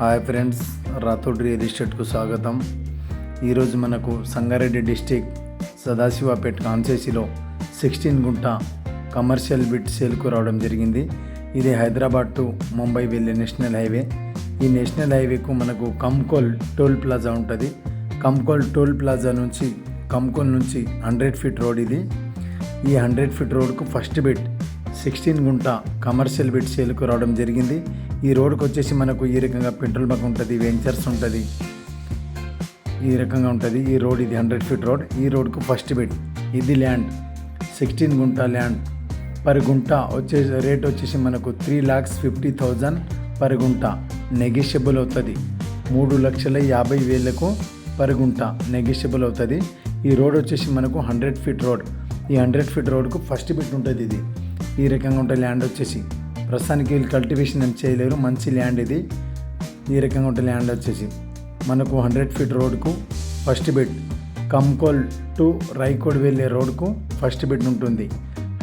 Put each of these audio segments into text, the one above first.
Hi friends, Rathod real ఎస్టేట్కు స్వాగతం. ఈరోజు మనకు సంగారెడ్డి డిస్టిక్ సదాశివపేట్ కాన్సెసీలో 16 గుంట కమర్షియల్ బిట్ సేల్కు రావడం జరిగింది. ఇది హైదరాబాద్ టు ముంబై వెళ్ళే నేషనల్ హైవే. ఈ నేషనల్ హైవేకు మనకు కంకోల్ టోల్ ప్లాజా ఉంటుంది. కంకోల్ టోల్ ప్లాజా నుంచి కంకోల్ నుంచి 100 ఫీట్ రోడ్ ఇది. ఈ 100 ఫీట్ రోడ్కు ఫస్ట్ బిట్ 16 గుంట కమర్షియల్ బిట్ సేల్కు రావడం జరిగింది. ఈ రోడ్కి వచ్చేసి మనకు ఈ రకంగా పెట్రోల్ బంక్ ఉంటుంది, వెంచర్స్ ఉంటుంది, ఈ రకంగా ఉంటుంది. ఈ రోడ్ ఇది 100 ఫీట్ రోడ్. ఈ రోడ్కు ఫస్ట్ బిట్ ఇది ల్యాండ్ 16 గుంట ల్యాండ్. పర్ గుంట రేట్ వచ్చేసి మనకు 3,50,000 పర్ గుంట. నెగిషియబుల్ అవుతుంది. 3,50,000 పర్ గుంట నెగిషియబుల్ అవుతుంది. ఈ రోడ్ వచ్చేసి మనకు 100 ఫీట్ రోడ్. ఈ 100 ఫీట్ రోడ్కు ఫస్ట్ బిట్ ఉంటుంది. ఇది ఈ రకంగా ఉంటుంది ల్యాండ్ వచ్చేసి. ప్రస్తుతానికి వీళ్ళు కల్టివేషన్ ఏం చేయలేరు, మంచి ల్యాండ్ ఇది. ఈ రకంగా ఉంటుంది ల్యాండ్ వచ్చేసి మనకు 100 ఫీట్ రోడ్కు first bit. Kankol to Raikod వెళ్ళే రోడ్కు ఫస్ట్ బిట్ ఉంటుంది.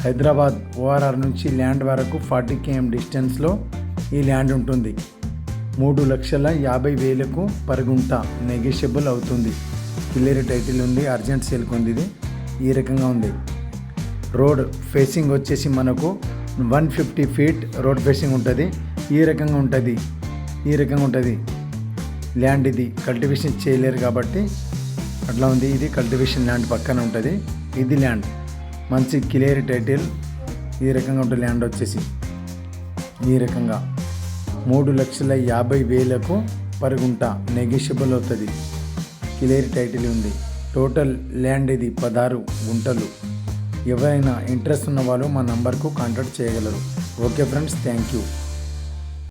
హైదరాబాద్ ఓఆర్ఆర్ నుంచి ల్యాండ్ వరకు 40 km డిస్టెన్స్లో ఈ ల్యాండ్ ఉంటుంది. 3,50,000 పర్ గుంట నెగిషియబుల్ అవుతుంది. క్లియర్ టైటిల్ ఉంది, అర్జెంట్ సేల్కి ఉంది. ఇది ఈ రకంగా ఉంది. రోడ్ ఫేసింగ్ వచ్చేసి మనకు 150 ఫీట్ రోడ్ ఫేసింగ్ ఉంటుంది. ఈ రకంగా ఉంటుంది ల్యాండ్. ఇది కల్టివేషన్ చేయలేరు కాబట్టి అట్లా ఉంది. ఇది కల్టివేషన్ ల్యాండ్ పక్కన ఉంటుంది. ఇది ల్యాండ్ మంచి క్లియర్ టైటిల్. ఈ రకంగా ఉంటుంది ల్యాండ్ వచ్చేసి. ఈ రకంగా 3,50,000 పర్ గుంట నెగిషియబుల్ అవుతుంది. క్లియర్ టైటిల్ ఉంది. టోటల్ ల్యాండ్ ఇది 16 గుంటలు. ఎవరైనా ఇంట్రెస్ట్ ఉన్న వాళ్ళు మా నంబర్కు కాంటాక్ట్ చేయగలరు. Okay friends, thank you.